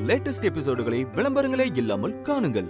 Latest எபிசோடுகளை விளம்பரங்களே இல்லாமல் காணுங்கள்.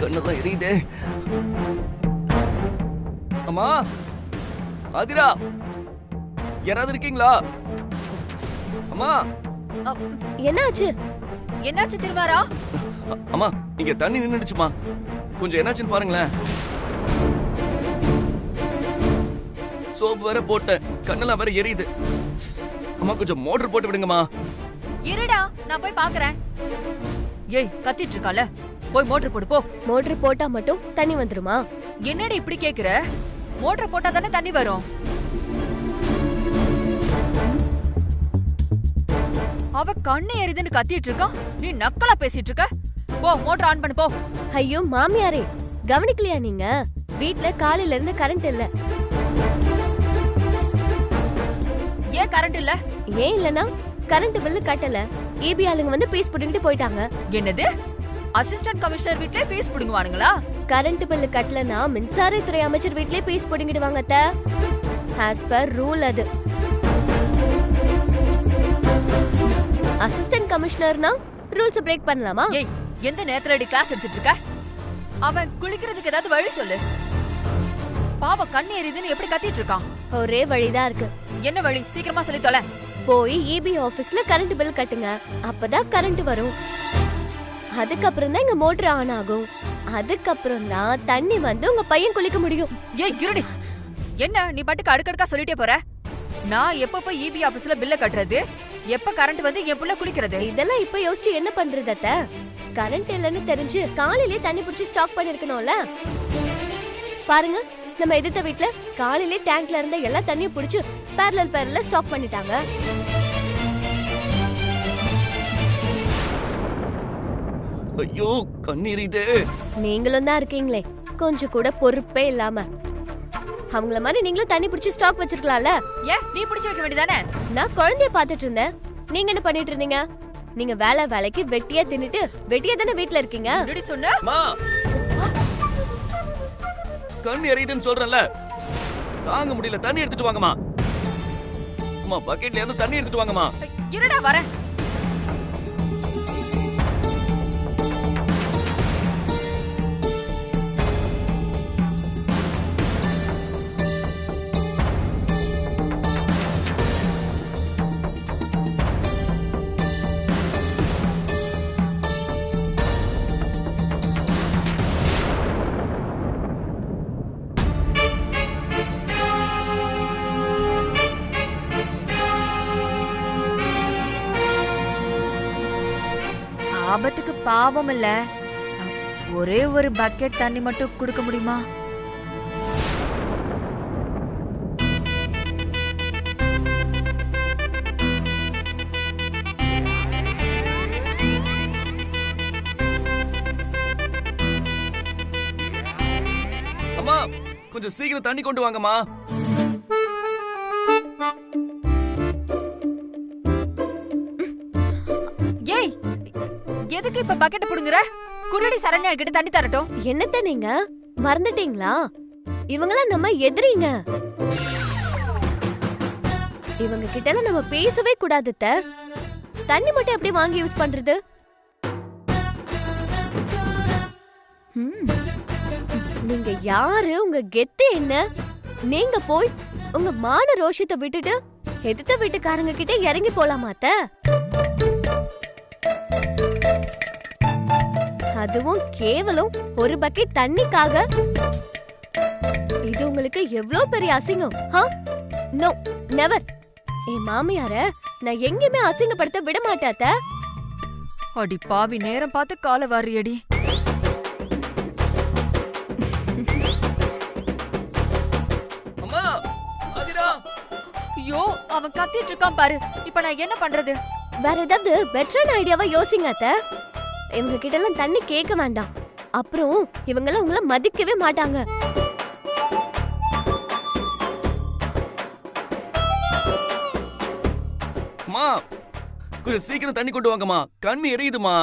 கண்ணெல்லாம் எரியுதே. அம்மா, ஆதிரா, யாராவது இருக்கீங்களா? அம்மா, என்னாச்சு? என்னாச்சு திருவாரா? அம்மா, இங்க தண்ணி நின்னுடுச்சுமா. கொஞ்சம் என்னாச்சுன்னு பாருங்களேன். சோப்பு வேற போட்டேன், கண்ணெல்லாம் வேற எரியுது. அம்மா, கொஞ்சம் மோட்டர் போட்டு விடுங்கம்மா. இருடா, நான் போய் பாக்குறேன். ஏய், கத்திட்டு இருக்கால, போய் மோட்டர் போடு போ. மோட்டர் போட்டா மட்டும் தண்ணி வந்துருமா? என்னடி இப்படி கேக்குற? மோட்டர் போட்டா தானே தண்ணி வரும். அவ கண்ணு எரிதுன்னு கத்திட்டு இருக்கா, நீ நக்கலா பேசிட்டு இருக்க. போ, மோட்டர் ஆன் பண்ணு போ. ஐயோ மாமியாரே, கவனிக்கலையா நீங்க? வீட்ல காலையில இருந்து கரண்ட் இல்ல. ஏன் கரண்ட் இல்ல? ஏன் இல்லனா, கரண்ட் பில்லு கட்டல. ஈபி ஆளுங்க வந்து பீஸ் புடிங்கிட்டு போயிட்டாங்க. என்னது? அசிஸ்டன்ட் கமிஷனர் வீட்லயே ஃபீஸ் புடுங்குவானுங்களா? கரண்ட் பில்லு கட்டலனா மின்சாரத்துறை அமைச்சர் வீட்லயே பீஸ் புடிங்கிடுவாங்க அத்த. as per ரூல் அது. அசிஸ்டன்ட் கமிஷனர்னா ரூல்ஸ் பிரேக் பண்ணலாமா? ஏய், எந்த நேரத்துல கிளாஸ் எடுத்துட்டு இருக்க? அவன் குளிக்கிறதுக்கு ஏதாவது வழி சொல்லு. பாவ கண்ணு எரியுதுன்னு எப்படி கத்திட்டு இருக்கான்? ஒரே வழிதான் இருக்கு. என்ன வழி? சீக்கிரமா சொல்லி தொலை. போய் ஈபி ஆபீஸ்ல கரண்ட் பில் கட்டுங்க, அப்பதான் கரண்ட் வரும். அதுக்கப்புறம் தான் இங்க மோட்டர் ஆன் ஆகும். அதுக்கப்புறம் தான் தண்ணி வந்து உங்க பையன் குளிக்க முடியும். ஏய் இருடி, என்ன நீ பாட்டுக்கு அடுக்கடுக்கா சொல்லிட்டே போற? நான் எப்ப போய் ஈபி ஆபீஸ்ல பில்ல கட்டுறது, எப்ப கரண்ட் வந்து என் புள்ள குளிக்கிறது? இதெல்லாம் இப்ப யோசிச்சு என்ன பண்றது அத்த? கரண்ட் இல்லன்னு தெரிஞ்சு காலையிலே தண்ணி புடிச்சு ஸ்டாக் பண்ணிருக்கணும்ல. பாருங்க, நம்ம எதிர்த்த வீட்ல காலையிலே டேங்க்ல இருந்த எல்லா தண்ணியும் புடிச்சு பேரலல் ஸ்டாக் பண்ணிட்டாங்க. ஐயோ, கண்ணு எரியுதே. நீங்களும் தான் இருக்கீங்களே, கொஞ்சம் கூட பொறுப்பே இல்லாம. அவங்கள மாதிரி நீங்களும் தண்ணி புடிச்சு ஸ்டாக் வச்சிருக்கலாம்ல. ஏன் நீ புடிச்சு வைக்க வேண்டியதானே? நான் குழந்தைய பாத்துட்டு இருந்தேன், நீங்க என்ன பண்ணிட்டு இருந்தீங்க? நீங்க வேலைக்கு வெட்டியா தின்னுட்டு வெட்டியா தானே வீட்ல இருக்கீங்க. என்னடி சொன்ன? அம்மா, கண்ணு எரியுதுன்னு சொல்றேன்ல, தாங்க முடியல. தண்ணி எடுத்துட்டு வாங்கம்மா. அம்மா, பக்கெட்ல இருந்து தண்ணி எடுத்துட்டு வாங்கம்மா. இருடா வரேன். ஆபத்துக்கு பாவம் இல்ல, ஒரே ஒரு பக்கெட் தண்ணி மட்டும் குடுக்க முடியுமா? அம்மா, கொஞ்சம் சீக்கிரம் தண்ணி கொண்டு வாங்கம்மா. ஏய், எதுக்கு இப்ப பக்கெட் புடுங்குற? குருடி சரண்யா கிட்ட தண்ணி தரட்டும். என்னத்த நீங்க மறந்துட்டீங்களா? இவங்கலாம் நம்ம எதிரிங்க. இவங்க கிட்ட எல்லாம் நம்ம பேசவே கூடாது. தண்ணி மட்டும் எப்படி வாங்கி யூஸ் பண்றது? நீங்க யாரு? உங்க கெத்து என்ன? நீங்க போய் உங்க மான ரோஷத்தை விட்டுட்டு எதிர்த்த வீட்டுக்காரங்க கிட்ட இறங்கி போலாமாத்த? அதுவும் கேவலம் ஒரு பக்கெட் தண்ணிக்காக. இது உங்களுக்கு எவ்வளவு பெரிய அசிங்கம். No, never. என் மாமியார நான் எங்கேயுமே அசிங்கப்படுத்த விட மாட்டாத்த. அடி பாவி, நேரம் பார்த்து கால வாரியடி. அம்மா, ஆதிரா. ஐயோ, அவன் கத்திட்டு இருக்கான் பாரு. இப்ப நான் என்ன பண்றது? வேற ஏதாவது பெட்டரான ஐடியாவா யோசிங்க அத்தை. இவங்க கிட்ட எல்லாம் தண்ணி கேட்க வேண்டாம். அப்புறம் இவங்க எல்லாம் உங்களை மதிக்கவே மாட்டாங்க. அம்மா கொஞ்சம் சீக்கிரம் தண்ணி கொண்டு வாங்கம்மா, கண்ணு எரியுதுமா.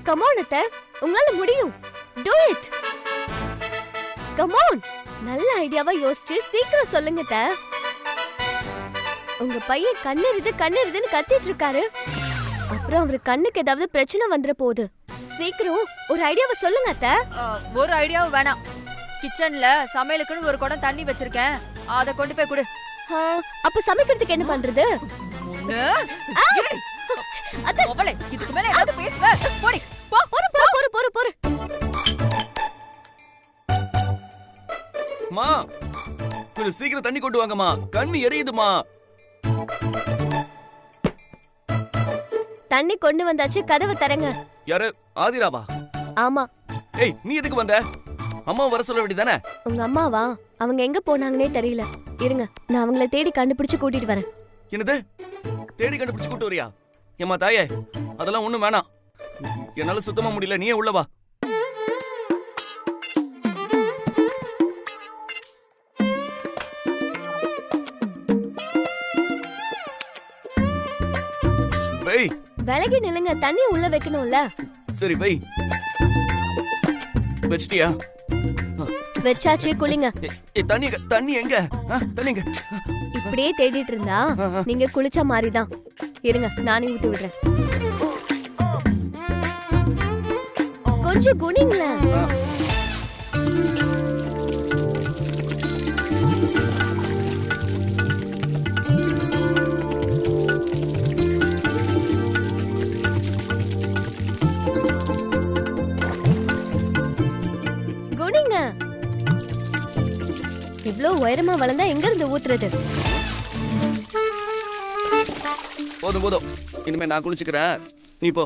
கம் ஆன் அத்தை, உங்களால முடியும். To it. Come on. நல்ல ஐடியாவா யோசிச்சு சீக்கிரம் சொல்லுங்க அத்தை. உங்க பையன் கண்ணெருதுன்னு கத்திட்டு இருக்காரு. அப்புறம் அவரு கண்ணுக்கு ஏதாவது பிரச்சனை வந்துற போகுது. சீக்கிரம் ஒரு ஐடியாவை சொல்லுங்க அத்தை. ஒரு ஐடியாவும் வேணாம். கிச்சன்ல சமையலுக்குன்னு ஒரு குடம் தண்ணி வச்சிருக்கேன், அத கொண்டு போய் கொடு. அப்ப சமைக்கிறதுக்கு என்ன பண்றது? அவளே இதுக்கு மேல ஏதாவது பேசுவ போடி. போரு. அம்மா கொஞ்சம் சீக்கிரம் தண்ணி கொண்டு வாங்கம்மா, கண்ணு எரியுதுமா. தண்ணி கொண்டு வந்தாச்சு, கதவை தரங்க. யாரு? ஆதிராவா? ஆமா. ஏய் நீ எதுக்கு வந்த? அம்மா வர சொல்ல வேண்டியதானே? உங்க அம்மாவா? அவங்க எங்க போனாங்கன்னே தெரியல. இருங்க, நான் அவங்கள தேடி கண்டுபிடிச்சு கூட்டிட்டு வரேன். என்னது? தேடி கண்டுபிடிச்சு கூட்டு வரியா? ஏம்மா தாயே, அதெல்லாம் ஒண்ணும் வேணாம். என்னால சுத்தமா முடியல, நீயே உள்ள வா. வை. விலகி நில்லுங்க, தண்ணி உள்ள வைக்கணும்ல. சரி வை. வெச்சிட்டியா? வெச்சாச்சு, குளிங்க. தண்ணி எங்க? தண்ணி எங்க? இப்படியே தேடிட்டு இருந்தா நீங்க குளிச்ச மாதிரிதான். இருங்க, நானே ஊத்தி விடுறேன். கொஞ்சம் குனிங்களேன். குனிங்க. இவ்ளோ உயரமா வளர்ந்தா எங்க இருந்து ஊத்துறது? போதும், இனிமே நான் குளிச்சுக்கிறேன், நீ போ.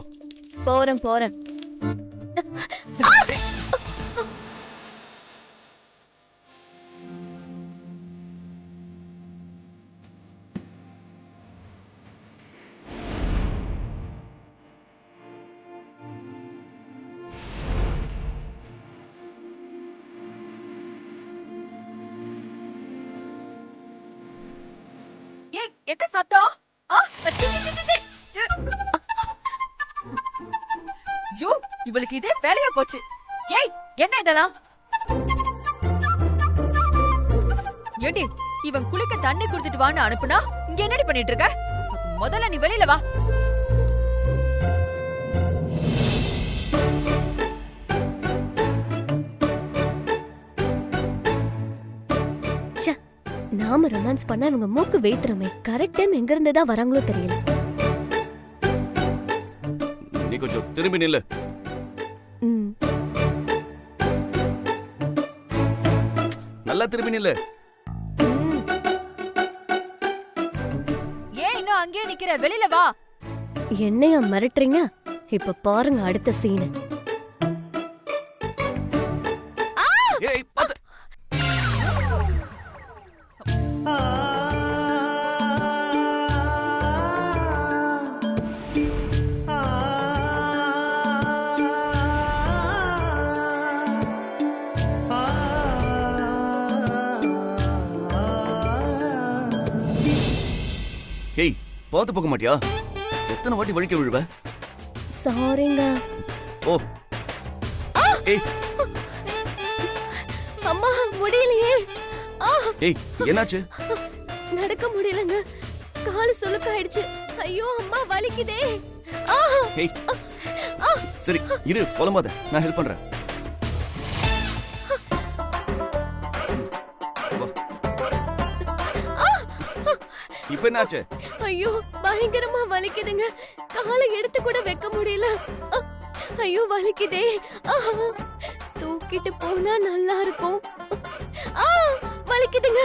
போறேன். என்ன சத்தம்? யோ, இவளுக்கு இதே வேலையா போச்சு. ஏய், என்ன இதெல்லாம்? ஏண்டி, இவன் குளிக்க தண்ணி குடுத்துட்டு வான்னு அனுப்புனா இங்க என்னடி பண்ணிட்டு இருக்க? முதல்ல நீ வெளியில வா. நாம ரொமான்ஸ் பண்ணா இவங்க மூக்கு வேத்துறமே. கரெக்ட் டைம் எங்க இருந்து தான் வராங்களோ தெரியல. நீ கொஞ்சம் திரும்பி நில்லு. நல்லா திரும்பி நில்லு. ஏன் இன்னும் அங்கேயே நிக்கிற? வெளியில வா. என்னையா மிரட்டுறீங்க? இப்ப பாருங்க அடுத்த சீன். ஏய் பாத்து. ஏய் பாத்து போக மாட்டியா? எத்தனை வாட்டி வழிக்க விழுவ? சாரிங்க. ஓ. ஏய் அம்மா, முடியலையே. ஏய் என்னாச்சு? நடக்க முடியலங்க, கால் சுளுக்காயிடுச்சு. ஐயோ அம்மா, வலிக்குதே. ஏய் சரி இரு, புலம்பாத, நான் ஹெல்ப் பண்றேன். இப்ப என்னாச்சு? ஐயோ பயங்கரமா வலிக்குதுங்க, காலை எடுத்து கூட வைக்க முடியல. ஐயோ வலிக்குதே. தூக்கிட்டு போனா நல்லா இருக்கும். வலிக்குதுங்க,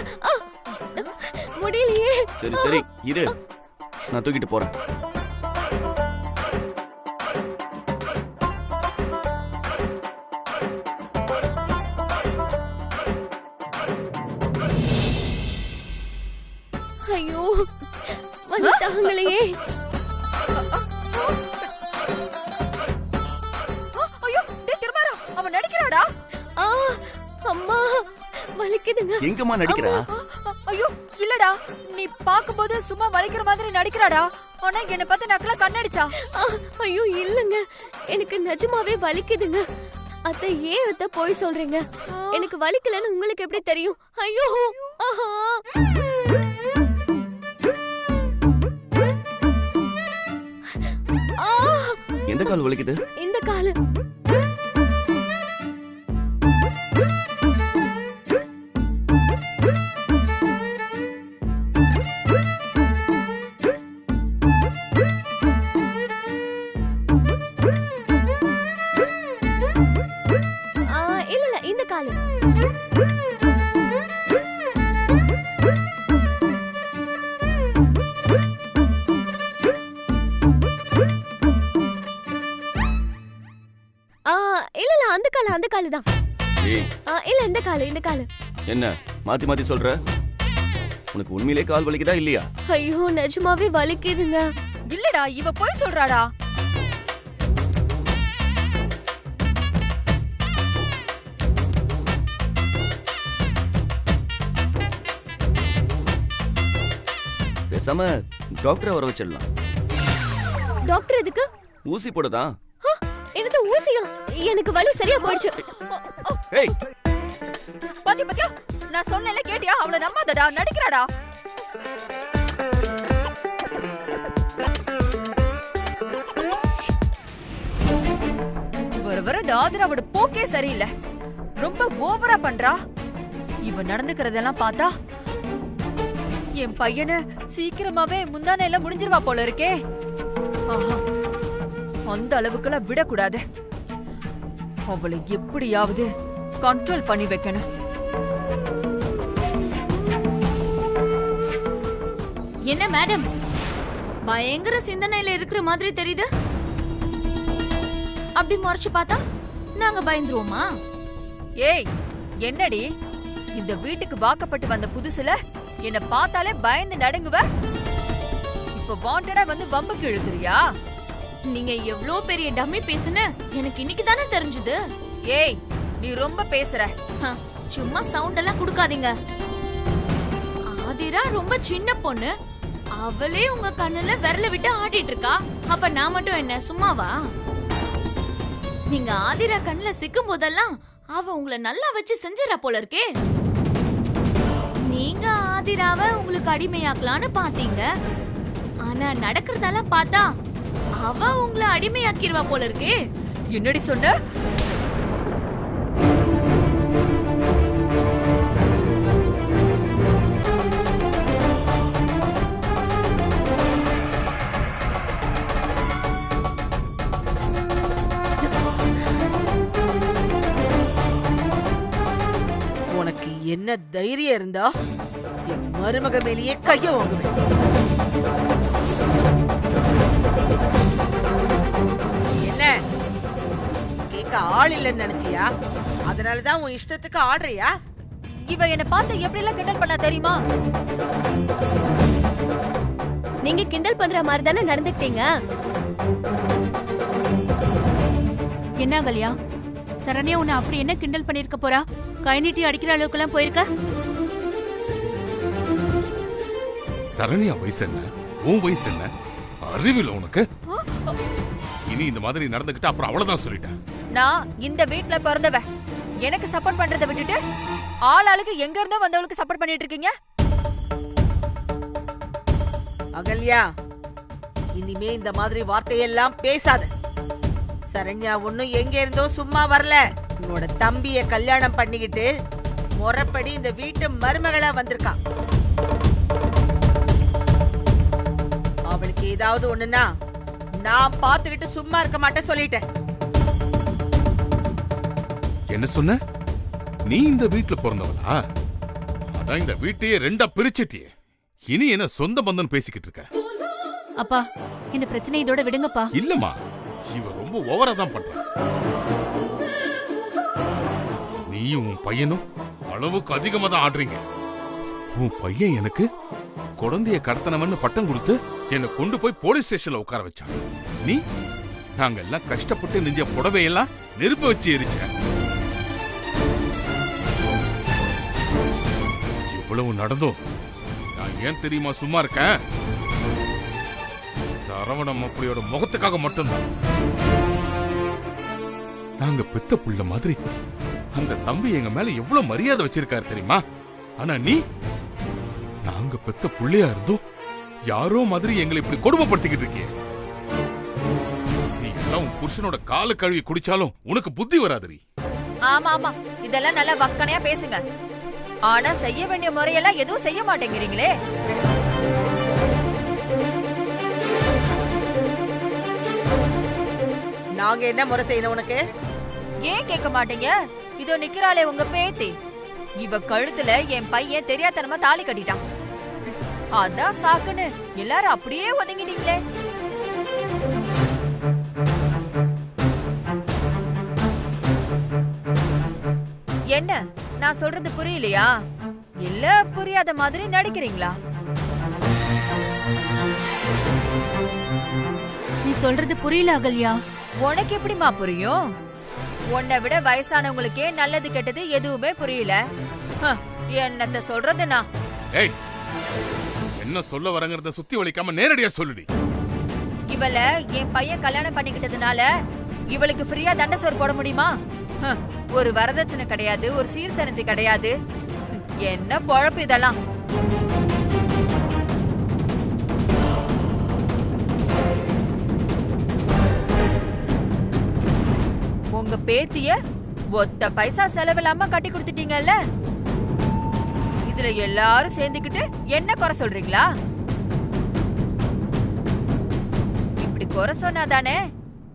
முடியலையே. சரி சரி இரு, நான் தூக்கிட்டு போறேன். ஐயோ வலி. தாங்கலையே. ஐயோ டேய் திருமாரா, அவன் நடிக்கிறாடா. ஆ, அம்மா வலிக்குதுங்க. எங்கம்மா நடிக்கிறா? ஐயோ இல்லடா, நீ பாக்கும்போது சும்மா வலிக்கிற மாதிரி நடிக்கிறாடா. ஆனா என்ன பார்த்து நக்கலா கண்ணடிச்சா. ஐயோ இல்லங்க, எனக்கு நிஜமாவே வலிக்குதுங்க. அத்தை ஏன் அத்தை போய் சொல்றீங்க? எனக்கு வலிக்கலன்னு உங்களுக்கு எப்படி தெரியும்? ஐயோ ஆஹா. எந்த கால் வலிக்குது? இந்த காலு. இல்ல இந்த காலு. இல்ல அந்த காலு தான். இல்ல இந்த காலு. என்ன மாத்தி மாத்தி சொல்ற? உனக்கு உண்மையிலே கால் வலிக்குதா இல்லையா? ஐயோ நிஜமாவே வலிக்குதுங்க. இல்லடா, இவ போய் சொல்றாடா. பேசாம டாக்டரை வர வச்சிடலாம். டாக்டர் எதுக்கு? ஊசி போடதான். எனக்கு ஊசியா? எனக்கு வலி சரியா போயிடுச்சு. ஏய் பாத்தியா, நான் சொன்னேன்ல கேட்டியா? அவளை நம்பாதடா, நடிக்கிறாடா. வர தாதிராவோட போக்கே சரியில்லை. ரொம்ப ஓவரா பண்றா. இவ நடந்துக்கிறதெல்லாம் பார்த்தா என் பையனை சீக்கிரமாவே முந்தான எல்லாம் முடிஞ்சிருவா போல இருக்கே. ஆஹா, அந்த அளவுக்குலாம் விடக்கூடாது. அவளை எப்படியாவது கண்ட்ரோல் பண்ணி வைக்கணும். என்ன மேடம், பயங்கர சிந்தனையில இருக்கிற மாதிரி தெரியுது. அப்படி முறைச்சு பார்த்தா நாங்க பயந்துருவோமா? ஏய் என்னடி, இந்த வீட்டுக்கு வாக்கப்பட்டு வந்த புதுசுல என்ன பார்த்தாலே பயந்து நடுங்குவ. இப்ப வாண்டடா வந்து வம்புக்கு இழுக்கிறியா? நீங்க எவ்ளோ பெரிய டம்மி பேசுன்னு எனக்கு இன்னைக்கு தானே தெரிஞ்சது. ஏய் நீ ரொம்ப பேசுற. சும்மா சவுண்ட் எல்லாம் குடுக்காதீங்க. ஆதிரா ரொம்ப சின்ன பொண்ணு, அவளே உங்க கண்ணுல விரல விட்டு ஆடிட்டு இருக்கா. அப்ப நான் மட்டும் என்ன சும்மாவா? நீங்க ஆதிரா கண்ணுல சிக்கும் போதெல்லாம் அவ உங்களை நல்லா வச்சு செஞ்சிடறா போல இருக்கே. நீங்க ஆதிராவை உங்களுக்கு அடிமையாக்கலான்னு பாத்தீங்க. ஆனா நடக்கிறதெல்லாம் பார்த்தா அவ உங்களை அடிமையாக்கிடுவா போல இருக்கே. என்னடி சொன்ன? உனக்கு என்ன தைரியம் இருந்தா என் மருமக மேலேயே கைய வாங்குவேன். என்ன கேட்க ஆள் இல்லைன்னு நினைச்சியா? அதனாலதான் உன் இஷ்டத்துக்கு ஆடுறியா? இவ என்ன பார்த்து எப்படி எல்லாம் கிண்டல் பண்ணா தெரியுமா? நீங்க கிண்டல் பண்ற மாதிரி தானே நடந்துக்கிட்டீங்க. என்ன கல்யா, சரண்யா உன்னை அப்படி என்ன கிண்டல் பண்ணிருக்க போறா? கை நீட்டி அடிக்கிற அளவுக்கு எல்லாம் போயிருக்க? சரண்யா வயசு என்ன, உன் வயசு என்ன? அறிவில்லை உனக்கு? இனி இந்த மாதிரி நடந்துக்கிட்டு அப்புறம் அவ்வளவுதான் சொல்லிட்டேன். நான் இந்த வீட்ல பிறந்தவ. எனக்கு சப்போர்ட் பண்றதை விட்டுட்டு ஆளாளுக்கு எங்க இருந்தோ வந்தவளுக்கு சப்போர்ட் பண்ணிட்டு இருக்கீங்க. அகல்யா, இனிமே இந்த மாதிரி வார்த்தையெல்லாம் பேசாத. சரண்யா ஒண்ணும் எங்க இருந்தோ சும்மா வரல. உன்னோட தம்பிய கல்யாணம் பண்ணிக்கிட்டு முறைப்படி இந்த வீட்டு மருமகளா வந்திருக்கான். அவளுக்கு ஏதாவது ஒண்ணுன்னா நான் பாத்துக்கிட்டு சும்மா இருக்க மாட்டேன் சொல்லிட்டேன். என்ன சொன்ன? நீ இந்த வீட்டுல பிறந்தவளா? அதான் இந்த வீட்டையே ரெண்டா பிரிச்சிட்டியே. இனி என்ன சொந்த பந்தம் பேசிக்கிட்டு இருக்க? அப்பா, இந்த பிரச்சனை இதோட விடுங்கப்பா. இல்லம்மா, இவ ரொம்ப ஓவரா தான் பண்ற. நீயும் உன் பையனும் அளவுக்கு அதிகமா தான் ஆடுறீங்க. உன் பையன் எனக்கு குழந்தைய கடத்தனவன்னு பட்டம் கொடுத்து என்னை கொண்டு போய் போலீஸ் ஸ்டேஷன்ல உட்கார வச்சான். நீ நாங்க எல்லாம் கஷ்டப்பட்டு நெஞ்ச புடவையெல்லாம் நெருப்ப வச்சு எரிச்ச. இவ்வளவு நடந்தும் நான் ஏன் தெரியுமா சும்மா இருக்கேன்? சரவணம் அப்படியோட முகத்துக்காக மட்டும்தான். நாங்க பெத்த புள்ள மாதிரி அந்த தம்பி எங்க மேல எவ்வளவு மரியாதை வச்சிருக்காரு தெரியுமா? ஆனா நீ நாங்க பெத்த புள்ளையா இருந்தும் யாரோ மாதிரி எங்களை இப்படி கொடுமைப்படுத்திக்கிட்டு இருக்கிய. நீ எல்லாம் உன் புருஷனோட கால கழுவி குடிச்சாலும் உனக்கு புத்தி வராதுரி. ஆமா ஆமா, இதெல்லாம் நல்லா வக்கனையா பேசுங்க. ஆனா செய்ய வேண்டிய முறையெல்லாம் எதுவும் செய்ய மாட்டேங்கிறீங்களே. நாங்க என்ன முறை செய்யணும் உனக்கு? ஏன் கேட்க மாட்டீங்க? இதோ நிக்கிறாளே உங்க பேத்தி, இவ கழுத்துல என் பையன் தெரியாதனமா தாலி கட்டிட்டான். அதான் சாக்குன்னு எல்லாரும் அப்படியே ஒதுங்கிட்டீங்களே. என்ன நான் சொல்றது புரியலையா? இல்ல புரியாத மாதிரி நடிக்கிறீங்களா? நீ சொல்றது புரியல அகல்யா. உனக்கு எப்படிமா புரியும்? உன்னை விட வயசானவங்களுக்கே நல்லது கெட்டது எதுவுமே புரியல. என்னத்த சொல்றது நான்? ஏய், என்ன சொல்ல வரங்கறத சுத்தி வலிக்காம நேரடியா சொல்லுடி. இவள என் பையன் கல்யாணம் பண்ணிக்கிட்டதுனால இவளுக்கு ஃப்ரீயா தண்டை சோறு போட முடியுமா? ஒரு வரதட்சணை கிடையாது, ஒரு சீர்சனத்தை கிடையாது. என்ன பொழப்பு இதெல்லாம்? உங்க பேத்திய ஒத்த பைசா செலவில்லாம கட்டி கொடுத்துட்டீங்கல்ல, இதுல எல்லாரும் சேர்ந்துக்கிட்டு என்ன குறை சொல்றீங்களா? இப்படி குறை சொன்னாதானே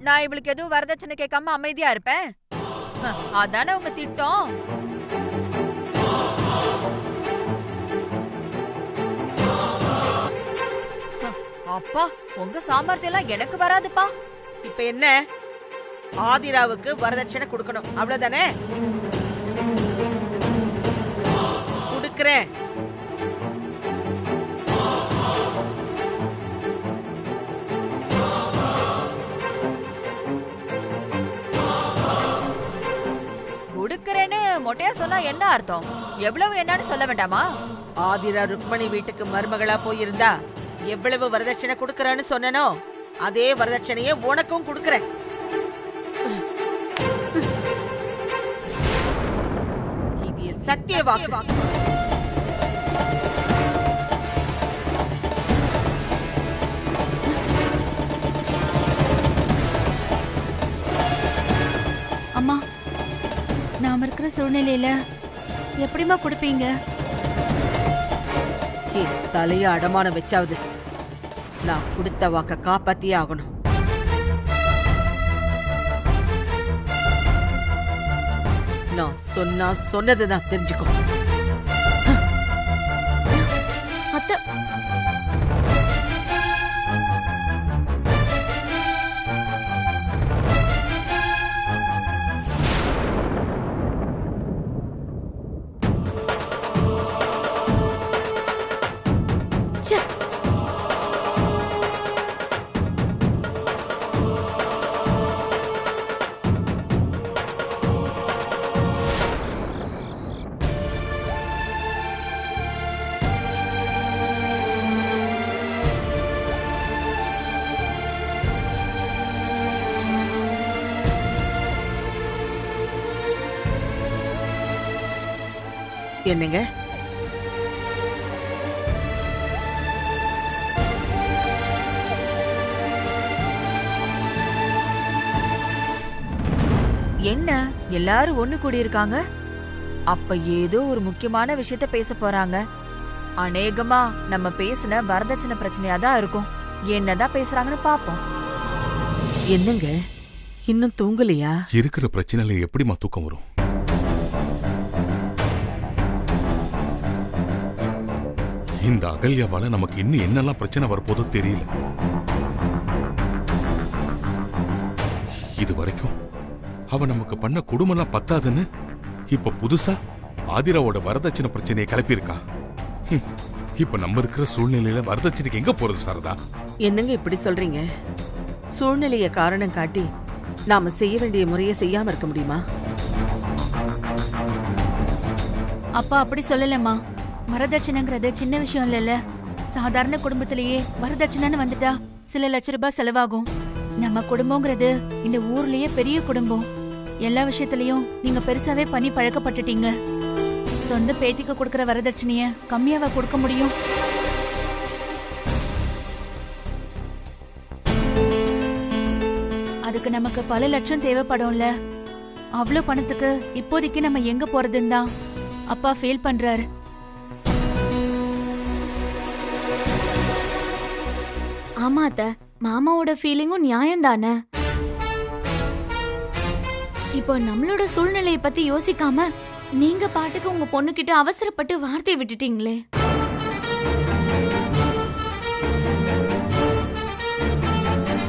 நான் இவளுக்கு எதுவும் வரதட்சணை கேட்காம அமைதியா இருப்பேன். அதானே உங்க திட்டம். அப்பா, உங்க சாமர்த்தியம் எல்லாம் எனக்கு வராதுப்பா. இப்ப என்ன? ஆதிராவுக்கு வரதட்சணை கொடுக்கணும், அவ்வளவுதானே? கொடுக்கிறேன். கொடுக்கிறேன்னு மொட்டையா சொன்னா என்ன அர்த்தம்? எவ்வளவு என்னன்னு சொல்ல வேண்டாமா? ஆதிரா ருக்மணி வீட்டுக்கு மருமகளா போயிருந்தா எவ்வளவு வரதட்சணை கொடுக்கறேன்னு சொன்னனோ அதே வரதட்சணையை உனக்கும் கொடுக்கிறேன். இது சத்திய வாக்கு. அம்மா, நாம இருக்கிற சூழ்நிலையில எப்படிமா கொடுப்பீங்க? தலைய அடமானம் வச்சாவது நான் கொடுத்த வாக்க காப்பாத்தியே ஆகணும். நான் சொன்னா சொன்னதுதான் தெரிஞ்சுக்கோ. அத்தை, என்னங்க? என்ன எல்லாரும் ஒண்ணு கூடி இருக்காங்க? அப்ப ஏதோ ஒரு முக்கியமான விஷயத்த பேச போறாங்க. அநேகமா நம்ம பேசின வரதட்சணை பிரச்சனையா தான் இருக்கும். என்னதான் பேசுறாங்கன்னு பாப்போம். என்னங்க இன்னும் தூங்கலையா? இருக்கிற பிரச்சனையில எப்படிமா தூக்கம் வரும்? இந்த அகல்யாவால நமக்கு இன்னும் என்னெல்லாம் பிரச்சனை வரப்போதோ தெரியல. இது வரைக்கும் அவ நமக்கு பண்ண குடும்பம்லாம் பத்தாதுன்னு இப்ப புதுசா ஆதிராவோட வரதட்சணை பிரச்சனையை கிளப்பியிருக்கா. இப்ப நம்ம இருக்கிற சூழ்நிலையில வரதட்சணைக்கு எங்க போறது சாரதா? என்னங்க இப்படி சொல்றீங்க? சூழ்நிலைய காரணம் காட்டி நாம செய்ய வேண்டிய முறையை செய்யாம இருக்க முடியுமா? அப்பா அப்படி சொல்லலம்மா. வரதட்சணைங்கிறது சின்ன விஷயம் இல்லைல்ல. சாதாரண குடும்பத்திலேயே வரதட்சணைன்னு வந்துட்டா சில லட்ச ரூபாய் செலவாகும். நம்ம குடும்பங்கிறது இந்த ஊர்லயே பெரிய குடும்பம். எல்லா விஷயத்திலயும் நீங்க பெருசாவே பண்ணி பழக்கப்பட்டுட்டீங்க. சொந்த பேத்திக்கு கொடுக்கற வரதட்சணைய கம்மியாவா கொடுக்க முடியும்? அதுக்கு நமக்கு பல லட்சம் தேவைப்படும்ல. அவ்வளவு பணத்துக்கு இப்போதைக்கு நம்ம எங்க போறதுன்னு தான் அப்பா ஃபீல் பண்றாரு. ஆமா அத்த, மாமாவோட ஃபீலிங்கும் நியாயம் தானே. இப்போ நம்மளோட சூழ்நிலையை பத்தி யோசிக்காம நீங்க பாட்டுக்கு உங்க பொண்ணுகிட்ட அவசரப்பட்டு வார்த்தையை விட்டுட்டீங்களே.